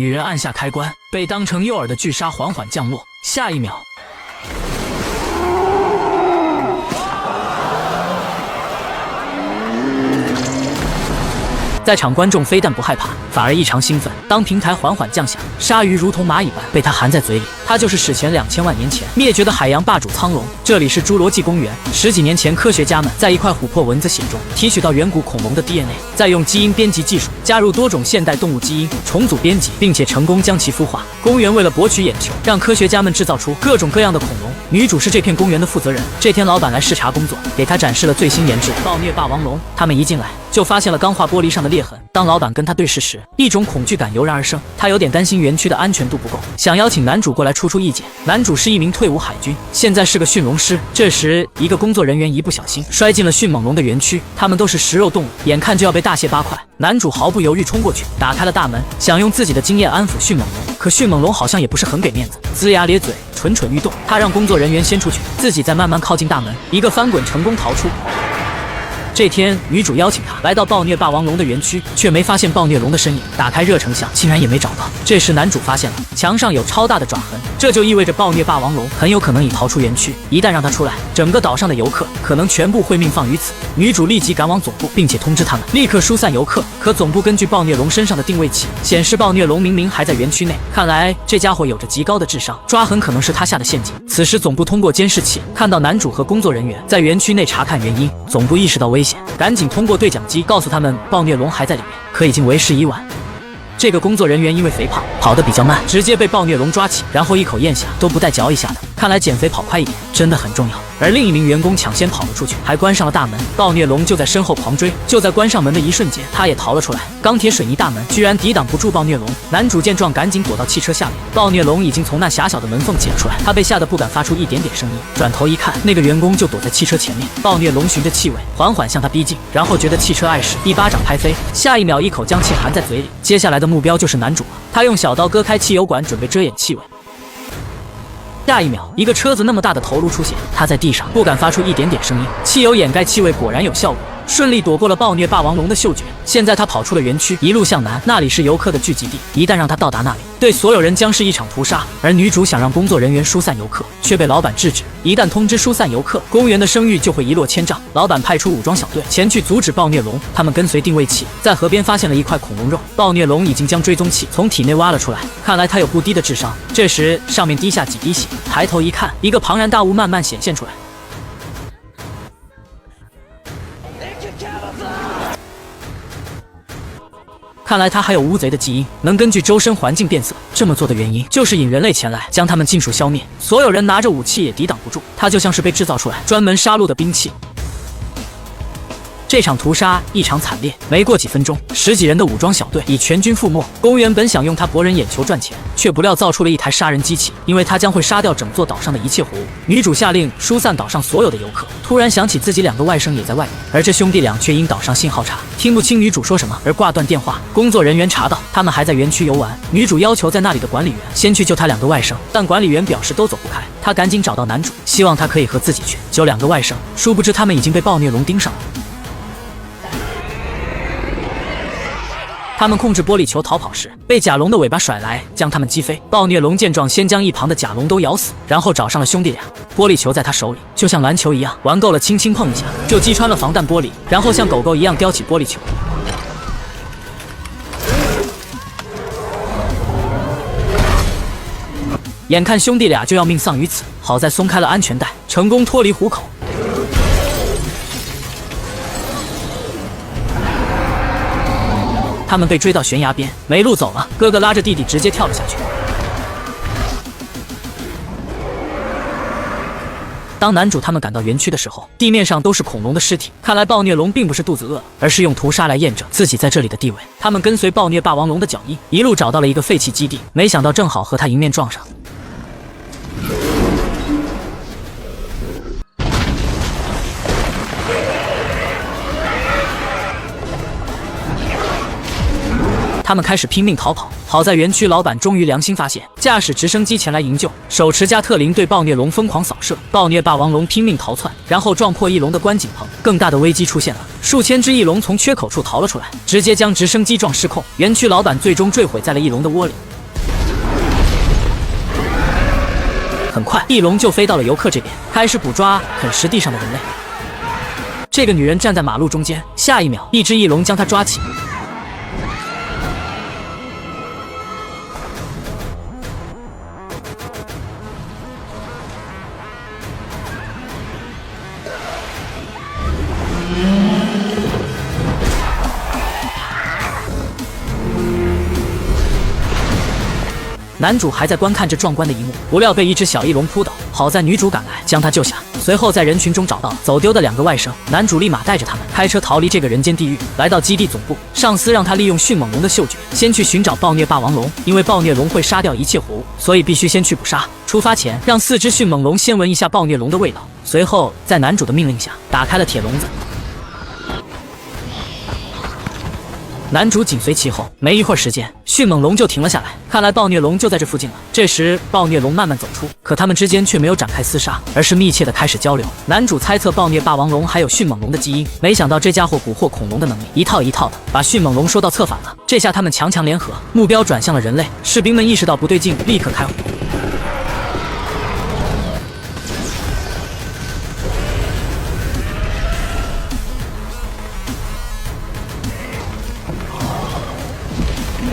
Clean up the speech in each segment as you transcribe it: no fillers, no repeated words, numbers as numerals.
女人按下开关，被当成诱饵的巨鲨缓缓降落。下一秒，在场观众非但不害怕，反而异常兴奋。当平台缓缓降下，鲨鱼如同蚂蚁般被它含在嘴里。它就是史前2000万年前灭绝的海洋霸主苍龙。这里是侏罗纪公园。10几年前，科学家们在一块琥珀蚊子血中提取到远古恐龙的 DNA， 再用基因编辑技术加入多种现代动物基因，重组编辑，并且成功将其孵化。公园为了博取眼球，让科学家们制造出各种各样的恐龙。女主是这片公园的负责人。这天，老板来视察工作，给她展示了最新研制暴虐霸王龙。他们一进来就发现了钢化玻璃上的裂痕。当老板跟他对视时，一种恐惧感油然而生。他有点担心园区的安全度不够，想邀请男主过来出意见。男主是一名退伍海军，现在是个驯龙师。这时，一个工作人员一不小心摔进了迅猛龙的园区。他们都是食肉动物，眼看就要被大卸八块。男主毫不犹豫冲过去，打开了大门，想用自己的经验安抚迅猛龙。可迅猛龙好像也不是很给面子，龇牙咧嘴，蠢蠢欲动。他让工作人员先出去，自己再慢慢靠近大门，一个翻滚成功逃出。这天，女主邀请他来到暴虐霸王龙的园区，却没发现暴虐龙的身影。打开热成像，竟然也没找到。这时，男主发现了墙上有超大的爪痕，这就意味着暴虐霸王龙很有可能已逃出园区。一旦让他出来，整个岛上的游客可能全部会命丧于此。女主立即赶往总部，并且通知他们立刻疏散游客。可总部根据暴虐龙身上的定位器显示，暴虐龙明明还在园区内。看来这家伙有着极高的智商，抓很可能是他下的陷阱。此时，总部通过监视器看到男主和工作人员在园区内查看原因，总部意识到危险，赶紧通过对讲机告诉他们暴虐龙还在里面，可已经为时已晚。这个工作人员因为肥胖跑得比较慢，直接被暴虐龙抓起，然后一口咽下，都不带嚼一下的。看来减肥跑快一点真的很重要。而另一名员工抢先跑了出去，还关上了大门。暴虐龙就在身后狂追，就在关上门的一瞬间，他也逃了出来。钢铁水泥大门居然抵挡不住暴虐龙。男主见状赶紧躲到汽车下面。暴虐龙已经从那狭小的门缝潜出来，他被吓得不敢发出一点点声音。转头一看，那个员工就躲在汽车前面。暴虐龙循着气味缓缓向他逼近，然后觉得汽车碍事，一巴掌拍飞。下一秒，一口将气含在嘴里。接下来的目标就是男主了。他用小刀割开汽油管，准备遮掩气味。下一秒，一个车子那么大的头颅出现，他在地上不敢发出一点点声音。汽油掩盖气味果然有效果，顺利躲过了暴虐霸王龙的嗅觉。现在他跑出了园区，一路向南，那里是游客的聚集地。一旦让他到达那里，对所有人将是一场屠杀。而女主想让工作人员疏散游客，却被老板制止。一旦通知疏散游客，公园的声誉就会一落千丈。老板派出武装小队前去阻止暴虐龙。他们跟随定位器，在河边发现了一块恐龙肉。暴虐龙已经将追踪器从体内挖了出来，看来他有不低的智商。这时，上面滴下几滴血，抬头一看，一个庞然大物慢慢显现出来。看来他还有乌贼的基因，能根据周身环境变色。这么做的原因就是引人类前来，将他们尽数消灭。所有人拿着武器也抵挡不住，他就像是被制造出来专门杀戮的兵器。这场屠杀异常惨烈，没过几分钟，10几人的武装小队已全军覆没。公园本想用它博人眼球赚钱，却不料造出了一台杀人机器，因为它将会杀掉整座岛上的一切活物。女主下令疏散岛上所有的游客，突然想起自己2个外甥也在外面，而这兄弟俩却因岛上信号差，听不清女主说什么而挂断电话。工作人员查到他们还在园区游玩，女主要求在那里的管理员先去救他2个外甥，但管理员表示都走不开。她赶紧找到男主，希望他可以和自己去救2个外甥，殊不知他们已经被暴虐龙盯上了。他们控制玻璃球逃跑时，被甲龙的尾巴甩来，将他们击飞。暴虐龙见状，先将一旁的甲龙都咬死，然后找上了兄弟俩。玻璃球在他手里就像篮球一样，玩够了轻轻碰一下就击穿了防弹玻璃，然后像狗狗一样叼起玻璃球。眼看兄弟俩就要命丧于此，好在松开了安全带，成功脱离虎口。他们被追到悬崖边，没路走了，哥哥拉着弟弟直接跳了下去。当男主他们赶到园区的时候，地面上都是恐龙的尸体。看来暴虐龙并不是肚子饿了，而是用屠杀来验证自己在这里的地位。他们跟随暴虐霸王龙的脚印，一路找到了一个废弃基地，没想到正好和他迎面撞上。他们开始拼命逃跑，好在园区老板终于良心发现，驾驶直升机前来营救，手持加特林对暴虐龙疯狂扫射，暴虐霸王龙拼命逃窜，然后撞破翼龙的观景棚。更大的危机出现了，数千只翼龙从缺口处逃了出来，直接将直升机撞失控。园区老板最终坠毁在了翼龙的窝里。很快，翼龙就飞到了游客这边，开始捕抓啃食地上的人类。这个女人站在马路中间，下一秒，一只翼龙将她抓起。男主还在观看这壮观的一幕，不料被一只小翼龙扑倒，好在女主赶来将他救下，随后在人群中找到走丢的2个外甥，男主立马带着他们开车逃离这个人间地狱，来到基地总部。上司让他利用迅猛龙的嗅觉，先去寻找暴虐霸王龙，因为暴虐龙会杀掉一切活物，所以必须先去捕杀。出发前，让4只迅猛龙先闻一下暴虐龙的味道，随后在男主的命令下打开了铁笼子。男主紧随其后，没一会儿时间，迅猛龙就停了下来，看来暴虐龙就在这附近了。这时，暴虐龙慢慢走出，可他们之间却没有展开厮杀，而是密切的开始交流。男主猜测暴虐霸王龙还有迅猛龙的基因，没想到这家伙捕获恐龙的能力一套一套的，把迅猛龙说到策反了。这下他们强强联合，目标转向了人类。士兵们意识到不对劲，立刻开火。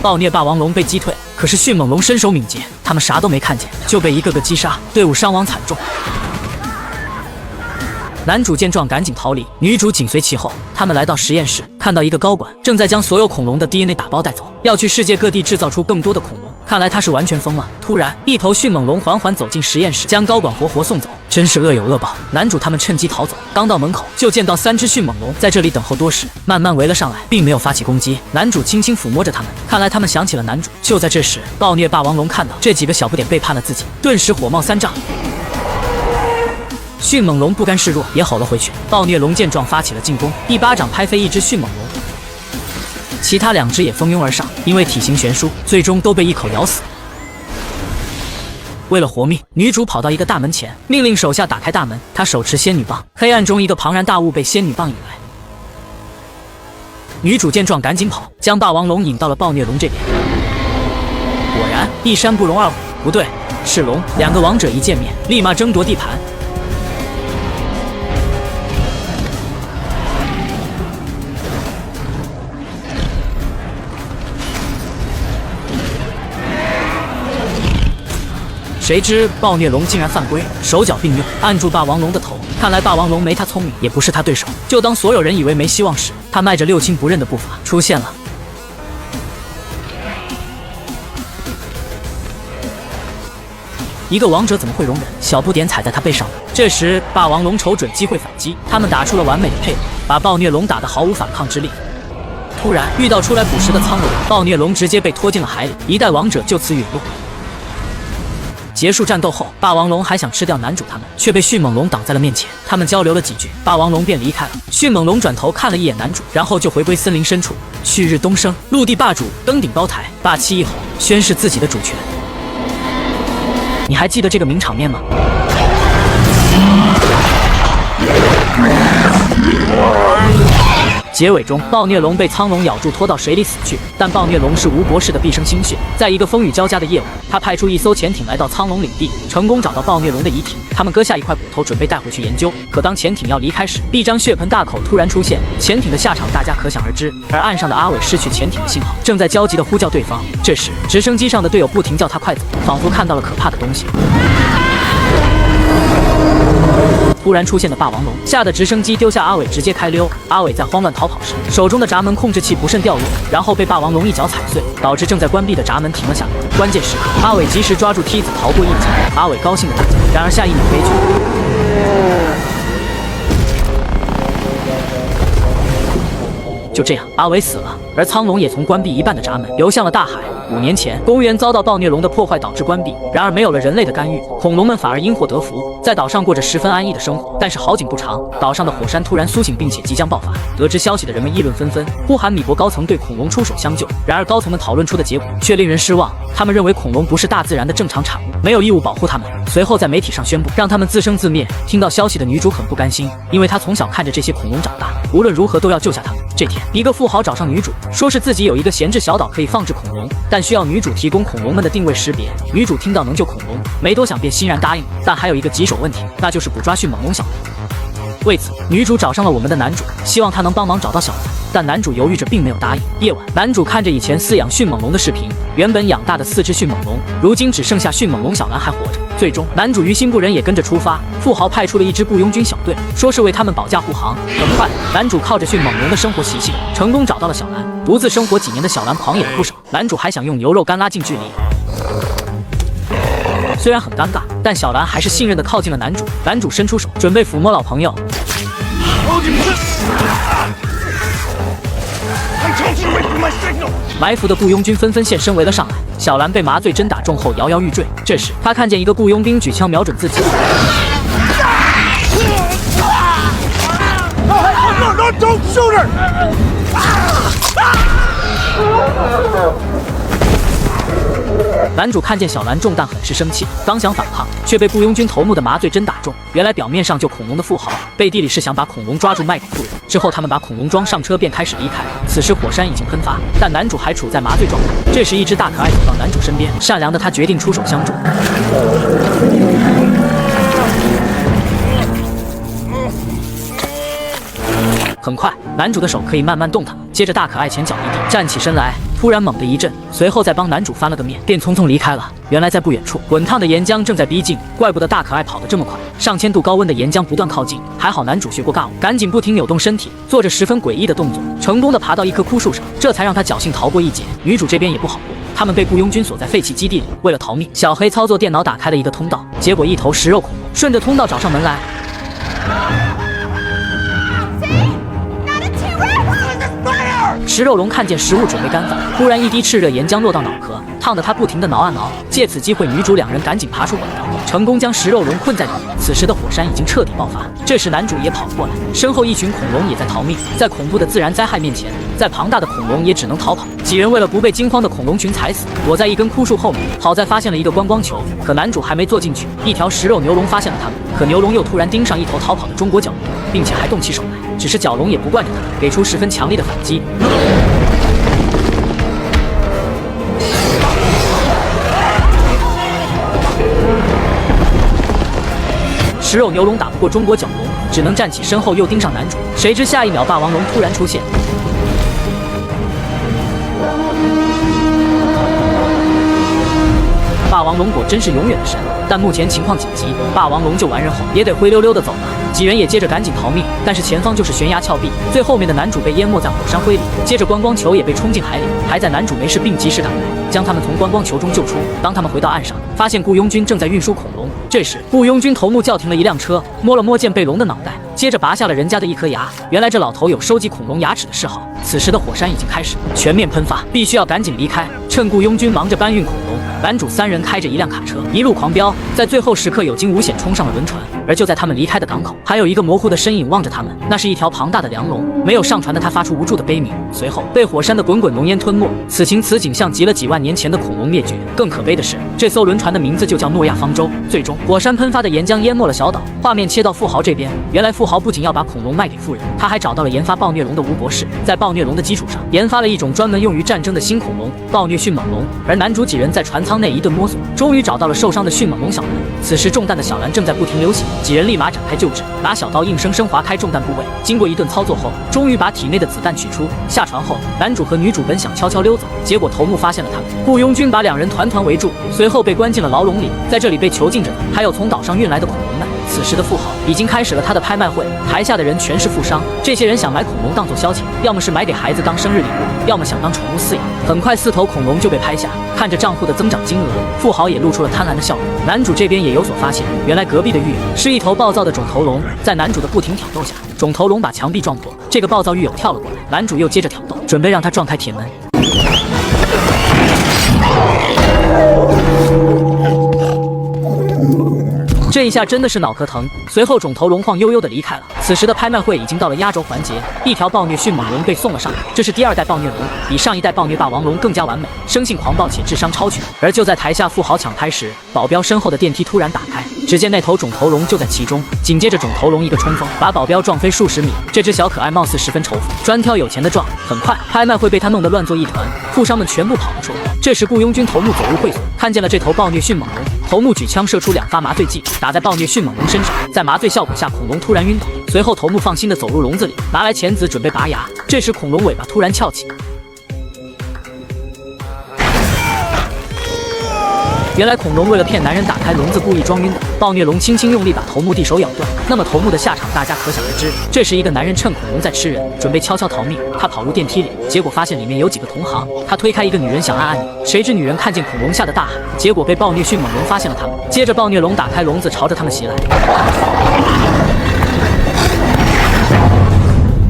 暴虐霸王龙被击退，可是迅猛龙身手敏捷，他们啥都没看见，就被一个个击杀，队伍伤亡惨重。男主见状赶紧逃离，女主紧随其后。他们来到实验室，看到一个高管正在将所有恐龙的 DNA 打包带走，要去世界各地制造出更多的恐龙。看来他是完全疯了。突然，一头迅猛龙缓缓走进实验室，将高管活活送走，真是恶有恶报。男主他们趁机逃走，刚到门口就见到3只迅猛龙在这里等候多时，慢慢围了上来，并没有发起攻击。男主轻轻抚摸着他们，看来他们想起了男主。就在这时，暴虐霸王龙看到这几个小不点背叛了自己，顿时火冒三丈。迅猛龙不甘示弱，也吼了回去。暴虐龙见状发起了进攻，一巴掌拍飞一只迅猛龙，其他2只也蜂拥而上，因为体型悬殊，最终都被一口咬死。为了活命，女主跑到一个大门前，命令手下打开大门。她手持仙女棒，黑暗中一个庞然大物被仙女棒引来。女主见状赶紧跑，将霸王龙引到了暴虐龙这边。果然，一山不容二虎，不对，是龙。2个王者一见面，立马争夺地盘。谁知暴虐龙竟然犯规，手脚并用按住霸王龙的头。看来霸王龙没他聪明，也不是他对手。就当所有人以为没希望时，他迈着六亲不认的步伐出现了。一个王者怎么会容忍小不点踩在他背上呢？这时霸王龙瞅准机会反击，他们打出了完美的配合，把暴虐龙打得毫无反抗之力。突然遇到出来捕食的苍龙，暴虐龙直接被拖进了海里，一代王者就此陨落。结束战斗后，霸王龙还想吃掉男主他们，却被迅猛龙挡在了面前。他们交流了几句，霸王龙便离开了。迅猛龙转头看了一眼男主，然后就回归森林深处。旭日东升，陆地霸主登顶高台，霸气一吼，宣示自己的主权。你还记得这个名场面吗？结尾中，暴虐龙被苍龙咬住，拖到水里死去。但暴虐龙是吴博士的毕生心血，在一个风雨交加的夜晚，他派出一艘潜艇来到苍龙领地，成功找到暴虐龙的遗体。他们割下一块骨头，准备带回去研究。可当潜艇要离开时，一张血盆大口突然出现，潜艇的下场大家可想而知。而岸上的阿伟失去潜艇的信号，正在焦急地呼叫对方。这时，直升机上的队友不停叫他快走，仿佛看到了可怕的东西。突然出现的霸王龙吓得直升机丢下阿伟直接开溜。阿伟在慌乱逃跑时，手中的闸门控制器不慎掉落，然后被霸王龙一脚踩碎，导致正在关闭的闸门停了下来。关键时刻，阿伟及时抓住梯子逃过一劫。阿伟高兴的大叫，然而下一秒悲剧。就这样，阿伟死了，而苍龙也从关闭一半的闸门流向了大海。5年前，公园遭到暴虐龙的破坏，导致关闭。然而没有了人类的干预，恐龙们反而因祸得福，在岛上过着十分安逸的生活。但是好景不长，岛上的火山突然苏醒，并且即将爆发。得知消息的人们议论纷纷，呼喊米国高层对恐龙出手相救。然而高层们讨论出的结果却令人失望，他们认为恐龙不是大自然的正常产物，没有义务保护它们。随后在媒体上宣布让他们自生自灭。听到消息的女主很不甘心，因为她从小看着这些恐龙长大，无论如何都要救下它们。这天，一个富豪找上女主，说是自己有一个闲置小岛可以放置恐龙，但需要女主提供恐龙们的定位识别。女主听到能救恐龙，没多想便欣然答应了。但还有一个棘手问题，那就是捕抓迅猛龙小蓝。为此，女主找上了我们的男主，希望他能帮忙找到小蓝。但男主犹豫着，并没有答应。夜晚，男主看着以前饲养迅猛龙的视频，原本养大的4只迅猛龙，如今只剩下迅猛龙小蓝还活着。最终，男主于心不忍，也跟着出发。富豪派出了一支雇佣军小队，说是为他们保驾护航。很快，男主靠着迅猛龙的生活习性，成功找到了小蓝。独自生活几年的小蓝狂野了不少，男主还想用牛肉干拉近距离。虽然很尴尬，但小蓝还是信任地靠近了男主。男主伸出手，准备抚摸老朋友。埋伏的雇佣军纷纷现身围了上来，小蓝被麻醉针打中后摇摇欲坠。这时，他看见一个雇佣兵举枪瞄准自己。男主看见小蓝中弹，很是生气，刚想反抗，却被雇佣军头目的麻醉针打中。原来表面上救恐龙的富豪，背地里是想把恐龙抓住卖给富人。之后他们把恐龙装上车，便开始离开。此时火山已经喷发，但男主还处在麻醉状态。这时一只大可爱走到男主身边，善良的他决定出手相助。很快，男主的手可以慢慢动弹。接着大可爱前脚一地，站起身来，突然猛地一震，随后再帮男主翻了个面，便匆匆离开了。原来在不远处，滚烫的岩浆正在逼近，怪不得大可爱跑得这么快。上千度高温的岩浆不断靠近，还好男主学过尬舞，赶紧不停扭动身体，做着十分诡异的动作，成功的爬到一棵枯树上，这才让他侥幸逃过一劫。女主这边也不好过，他们被雇佣军锁在废弃基地里，为了逃命，小黑操作电脑打开了一个通道，结果一头食肉恐龙顺着通道找上门来。食肉龙看见食物准备干饭，忽然一滴炽热岩浆落到脑壳，烫得他不停地挠啊挠。借此机会，女主两人赶紧爬出管道，成功将食肉龙困在里面。此时的火山已经彻底爆发，这时男主也跑了过来，身后一群恐龙也在逃命。在恐怖的自然灾害面前，再庞大的恐龙也只能逃跑。几人为了不被惊慌的恐龙群踩死，躲在一根枯树后面。好在发现了一个观光球，可男主还没坐进去，一条食肉牛龙发现了他们。可牛龙又突然盯上一头逃跑的中国角龙，并且还动起手来。只是角龙也不惯着他，给出十分强烈的反击。食肉牛龙打不过中国角龙，只能站起身后又盯上男主。谁知下一秒霸王龙突然出现。霸王龙果真是永远的神，但目前情况紧急，霸王龙救完人后也得灰溜溜的走了。几人也接着赶紧逃命，但是前方就是悬崖峭壁，最后面的男主被淹没在火山灰里，接着观光球也被冲进海里。还在男主没事并及时赶来，将他们从观光球中救出。当他们回到岸上，发现雇佣军正在运输恐龙。这时雇佣军头目叫停了一辆车，摸了摸剑背龙的脑袋，接着拔下了人家的一颗牙。原来这老头有收集恐龙牙齿的嗜好。此时的火山已经开始全面喷发，必须要赶紧离开。趁雇佣军忙着搬运恐龙，男主三人开着一辆卡车一路狂飙，在最后时刻有惊无险冲上了轮船。而就在他们离开的港口，还有一个模糊的身影望着他们，那是一条庞大的梁龙。没有上船的他发出无助的悲鸣，随后被火山的滚滚浓烟吞没。此景像极了几万年前的恐龙灭绝。更可悲的是，这艘轮船的名字就叫诺亚方舟。最终，火山喷发的岩浆淹没了小岛。画面切到富豪这边，原来富豪不仅要把恐龙卖给富人，他还找到了研发暴虐龙的吴博士，在暴虐龙的基础上，研发了一种专门用于战争的新恐龙——暴虐迅猛龙。而男主几人在船舱内一顿摸索，终于找到了受伤的迅猛龙小蓝。此时中弹的小蓝正在不停流血，几人立马展开救治，拿小刀硬生生划开中弹部位。经过一顿操作后，终于把体内的子弹取出。下船后，男主和女主本想悄悄溜走，结果头目发现了他们，雇佣军把两人团团围住，随后被关进了牢笼里。在这里被囚禁着的还有从岛上运来的恐龙们。此此时的富豪已经开始了他的拍卖会，台下的人全是富商，这些人想买恐龙当做消遣，要么是买给孩子当生日礼物，要么想当宠物饲养。很快4头恐龙就被拍下，看着账户的增长金额，富豪也露出了贪婪的笑容。男主这边也有所发现，原来隔壁的狱友是一头暴躁的肿头龙，在男主的不停挑逗下，肿头龙把墙壁撞破，这个暴躁狱友跳了过来，男主又接着挑逗，准备让他撞开铁门。这一下真的是脑壳疼，随后肿头龙晃悠悠地离开了。此时的拍卖会已经到了压轴环节，一条暴虐迅猛龙被送了上来，这是第2代暴虐龙，比上一代暴虐霸王龙更加完美，生性狂暴且智商超群。而就在台下富豪抢拍时，保镖身后的电梯突然打开，只见那头肿头龙就在其中，紧接着肿头龙一个冲锋，把保镖撞飞数十米。这只小可爱貌似十分仇富，专挑有钱的撞。很快，拍卖会被他弄得乱作一团，富商们全部跑了出来。这时雇佣军头目走入会所，看见了这头暴虐迅猛龙，头目举枪射出2发麻醉剂，打在暴虐迅猛龙身上，在麻醉效果下，恐龙突然晕倒。随后，头目放心地走入笼子里，拿来钳子准备拔牙。这时，恐龙尾巴突然翘起。原来恐龙为了骗男人打开笼子，故意装晕的。暴虐龙轻轻用力把头目地手咬断，那么头目的下场大家可想而知。这时一个男人趁恐龙在吃人，准备悄悄逃命。他跑入电梯里，结果发现里面有几个同行。他推开一个女人想按按钮，谁知女人看见恐龙吓得大喊，结果被暴虐迅猛龙发现了他们。接着暴虐龙打开笼子，朝着他们袭来。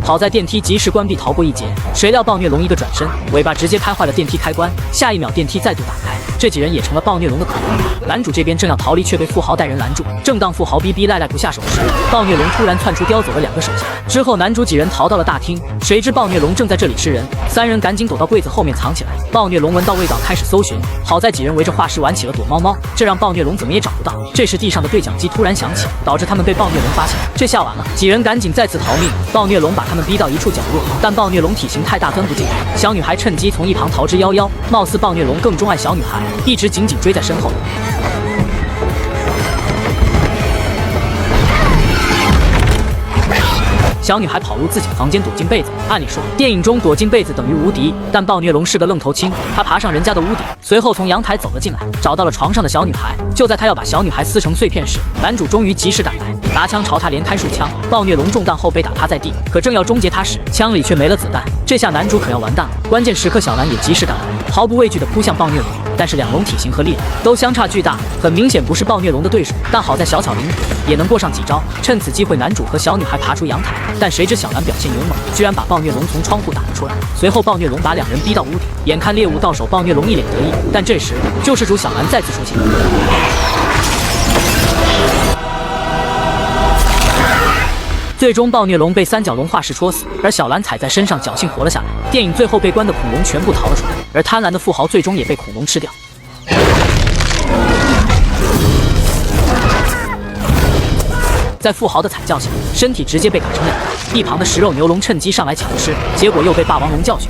好在电梯及时关闭，逃过一劫。谁料暴虐龙一个转身，尾巴直接拍坏了电梯开关，下一秒电梯再度打开，这几人也成了暴虐龙的口供。男主这边正要逃离，却被富豪带人拦住。正当富豪逼逼赖赖不下手时，暴虐龙突然窜出，叼走了2个手下。之后男主几人逃到了大厅，谁知暴虐龙正在这里吃人，3人赶紧躲到柜子后面藏起来。暴虐龙闻到味道开始搜寻，好在几人围着画室玩起了躲猫猫，这让暴虐龙怎么也找不到。这时地上的对讲机突然响起，导致他们被暴虐龙发现，这下完了，几人赶紧再次逃命。暴虐龙把他们逼到一处角落，但暴虐龙体型太大钻不进去。小女孩趁机从一旁逃之夭夭，貌似暴虐龙更钟爱小女孩，一直紧紧追在身后。小女孩跑入自己的房间，躲进被子。按理说，电影中躲进被子等于无敌，但暴虐龙是个愣头青，他爬上人家的屋顶，随后从阳台走了进来，找到了床上的小女孩。就在他要把小女孩撕成碎片时，男主终于及时赶来，拿枪朝他连开数枪。暴虐龙中弹后被打趴在地，可正要终结他时，枪里却没了子弹。这下男主可要完蛋了。关键时刻，小兰也及时赶来，毫不畏惧地扑向暴虐龙。但是2龙体型和力量都相差巨大，很明显不是暴虐龙的对手。但好在小巧灵活，也能过上几招。趁此机会，男主和小女孩爬出阳台，但谁知小兰表现勇猛，居然把暴虐龙从窗户打了出来。随后暴虐龙把2人逼到屋顶，眼看猎物到手，暴虐龙一脸得意。但这时救世主小兰再次出现。最终，暴虐龙被3角龙化石戳死，而小兰踩在身上，侥幸活了下来。电影最后被关的恐龙全部逃了出来，而贪婪的富豪最终也被恐龙吃掉。在富豪的惨叫下，身体直接被砍成2半。一旁的食肉牛龙趁机上来抢吃，结果又被霸王龙教训。